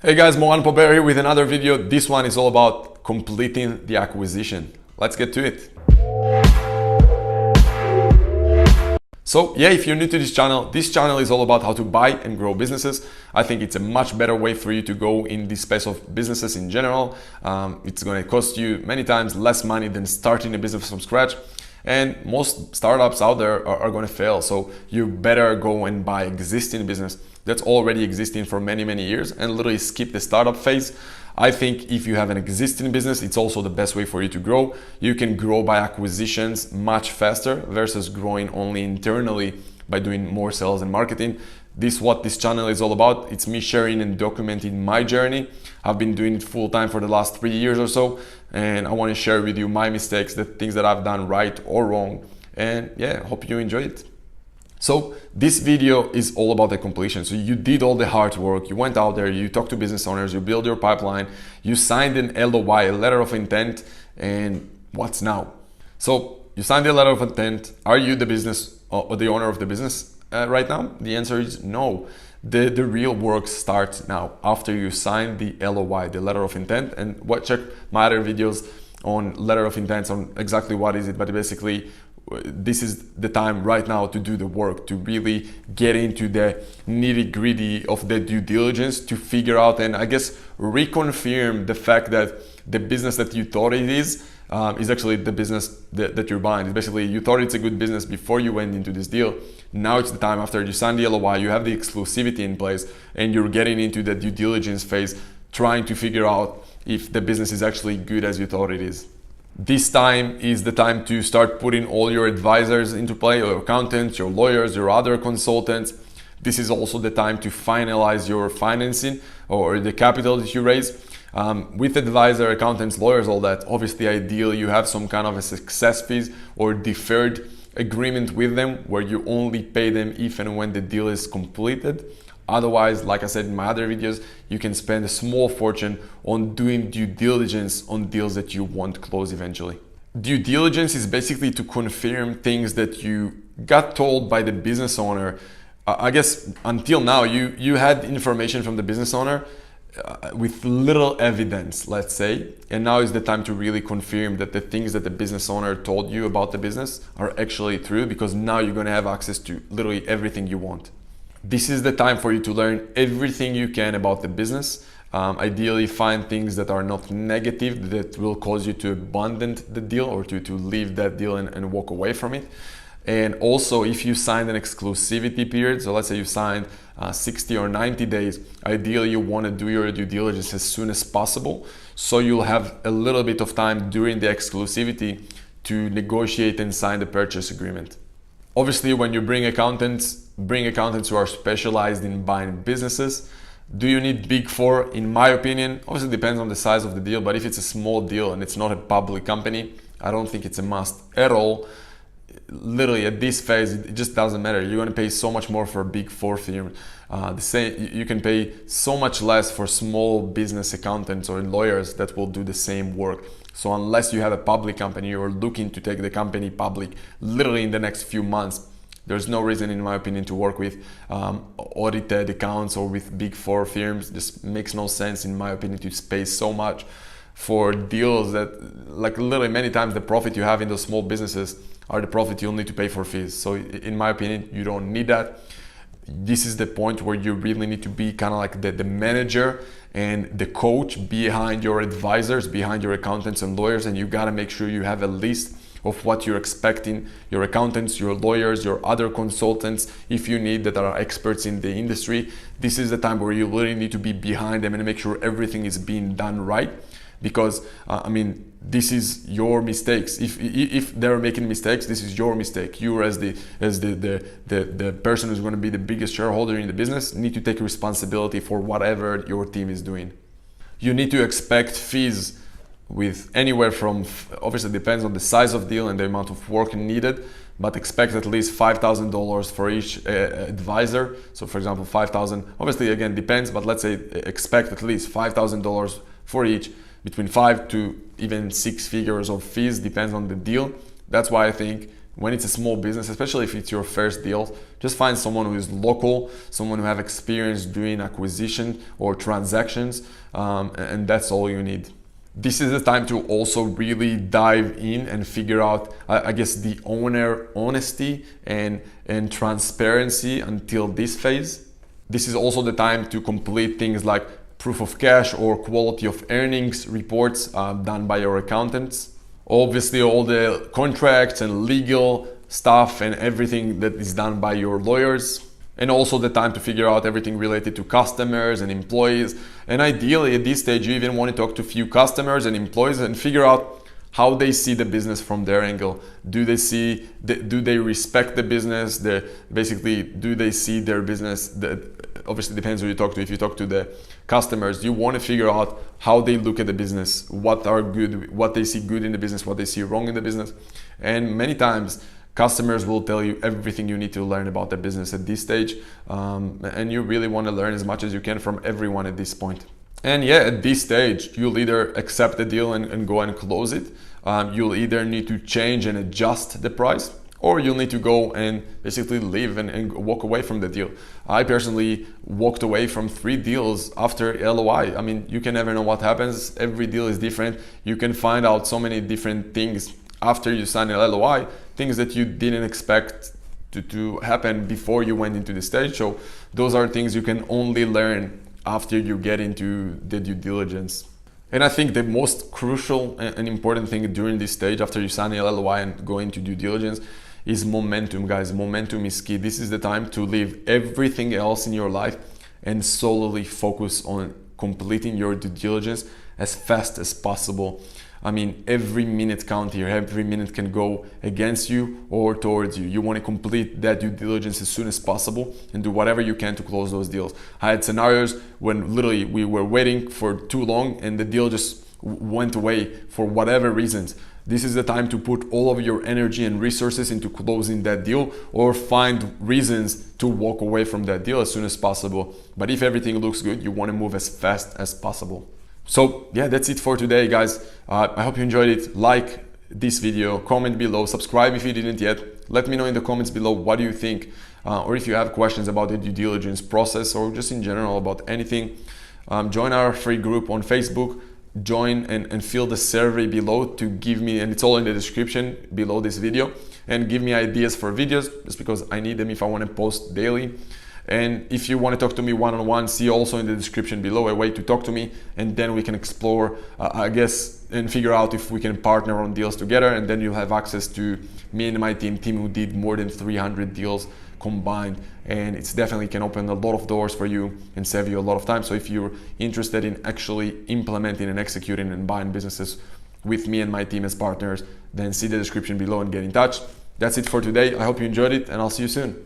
Hey guys, Moran Pober here with another video. This one is all about completing the acquisition. Let's get to it. So yeah, if you're new to this channel is all about how to buy and grow businesses. I think it's a much better way for you to go in this space of businesses in general. It's going to cost you many times less money than starting a business from scratch. And most startups out there are going to fail. So you better go and buy existing business that's already existing for many years and literally skip the startup phase. I think if you have an existing business, it's also the best way for you to grow. You can grow by acquisitions much faster versus growing only internally by doing more sales and marketing. This is what this channel is all about. It's me sharing and documenting my journey. I've been doing it full time for the last 3 years or so, and I want to share with you my mistakes, the things that I've done right or wrong, and yeah, hope you enjoy it. So this video is all about the completion. So you did all the hard work, you went out there, you talked to business owners, you built your pipeline, you signed an LOI, a letter of intent, and what's now? So you signed a letter of intent. Are you the business or the owner of the business right now? The answer is no. The real work starts now after you sign the LOI, the letter of intent. And check my other videos on letter of intents on exactly what is it, but basically this is the time right now to do the work, to really get into the nitty-gritty of the due diligence, to figure out and I guess reconfirm the fact that the business that you thought it is actually the business that you're buying. It's basically, you thought it's a good business before you went into this deal. Now it's the time, after you sign the LOI, you have the exclusivity in place and you're getting into the due diligence phase, trying to figure out if the business is actually good as you thought it is. This time is the time to start putting all your advisors into play, your accountants, your lawyers, your other consultants. This is also the time to finalize your financing or the capital that you raise. With advisor, accountants, lawyers, all that, obviously ideally you have some kind of a success fees or deferred agreement with them where you only pay them if and when the deal is completed. Otherwise, like I said in my other videos, you can spend a small fortune on doing due diligence on deals that you won't close eventually. Due diligence is basically to confirm things that you got told by the business owner. I guess until now you had information from the business owner with little evidence, let's say, and now is the time to really confirm that the things that the business owner told you about the business are actually true, because now you're going to have access to literally everything you want. This is the time for you to learn everything you can about the business. Ideally find things that are not negative, that will cause you to abandon the deal or to leave that deal and walk away from it. And also, if you signed an exclusivity period, so let's say you signed 60 or 90 days, ideally you want to do your due diligence as soon as possible, so you'll have a little bit of time during the exclusivity to negotiate and sign the purchase agreement. Obviously, when you bring accountants who are specialized in buying businesses. Do you need Big Four? In my opinion, obviously it depends on the size of the deal, but if it's a small deal and it's not a public company, I don't think it's a must at all. Literally at this phase, it just doesn't matter. You're going to pay so much more for a Big Four firm. You can pay so much less for small business accountants or lawyers that will do the same work. So unless you have a public company, you're looking to take the company public literally in the next few months, there's no reason, in my opinion, to work with audited accounts or with Big Four firms. Just makes no sense, in my opinion, to pay so much for deals that, like, literally many times the profit you have in those small businesses are the profit you'll need to pay for fees. So in my opinion, you don't need that. This is the point where you really need to be kind of like the manager and the coach behind your advisors, behind your accountants and lawyers, and you got to make sure you have a list of what you're expecting your accountants, your lawyers, your other consultants, if you need, that are experts in the industry. This is the time where you really need to be behind them and make sure everything is being done right, because I mean, this is your mistakes. If they're making mistakes, this is your mistake. You as the person who's going to be the biggest shareholder in the business need to take responsibility for whatever your team is doing. You need to expect fees with anywhere from, obviously depends on the size of deal and the amount of work needed, but expect at least $5,000 for each advisor. So for example, 5,000, obviously again depends, but let's say expect at least $5,000 for each, between 5 to even 6 figures of fees, depends on the deal. That's why I think when it's a small business, especially if it's your first deal, just find someone who is local, someone who have experience doing acquisition or transactions, and that's all you need. This is the time to also really dive in and figure out, I guess, the owner honesty and transparency until this phase. This is also the time to complete things like proof of cash or quality of earnings reports done by your accountants. Obviously, all the contracts and legal stuff and everything that is done by your lawyers. And also the time to figure out everything related to customers and employees. And ideally, at this stage, you even want to talk to a few customers and employees and figure out how they see the business from their angle. Do they respect the business? Basically, do they see their business? Obviously depends who you talk to. If you talk to the customers, you want to figure out how they look at the business, what they see good in the business, what they see wrong in the business. And many times customers will tell you everything you need to learn about the business at this stage. And you really want to learn as much as you can from everyone at this point. And yeah, at this stage, you'll either accept the deal and go and close it. You'll either need to change and adjust the price, or you'll need to go and basically leave and walk away from the deal. I personally walked away from 3 deals after LOI. I mean, you can never know what happens. Every deal is different. You can find out so many different things after you sign an LOI, things that you didn't expect to happen before you went into the stage. So those are things you can only learn after you get into the due diligence. And I think the most crucial and important thing during this stage, after you sign a LOI and go into due diligence, is momentum, guys. Momentum is key. This is the time to leave everything else in your life and solely focus on completing your due diligence as fast as possible. I mean, every minute counts here. Every minute can go against you or towards you. You want to complete that due diligence as soon as possible and do whatever you can to close those deals. I had scenarios when literally we were waiting for too long and the deal just went away for whatever reasons. This is the time to put all of your energy and resources into closing that deal, or find reasons to walk away from that deal as soon as possible. But if everything looks good, you want to move as fast as possible. So yeah, that's it for today, guys. I hope you enjoyed it. Like this video, comment below, subscribe if you didn't yet. Let me know in the comments below what do you think, or if you have questions about the due diligence process or just in general about anything. Join our free group on Facebook. Join and fill the survey below to give me, and it's all in the description below this video, and give me ideas for videos, just because I need them if I want to post daily. And if you want to talk to me one-on-one, see also in the description below a way to talk to me, and then we can explore, I guess, and figure out if we can partner on deals together. And then you'll have access to me and my team who did more than 300 deals combined, and it's definitely can open a lot of doors for you and save you a lot of time. So if you're interested in actually implementing and executing and buying businesses with me and my team as partners, then see the description below and get in touch. That's it for today. I hope you enjoyed it, and I'll see you soon.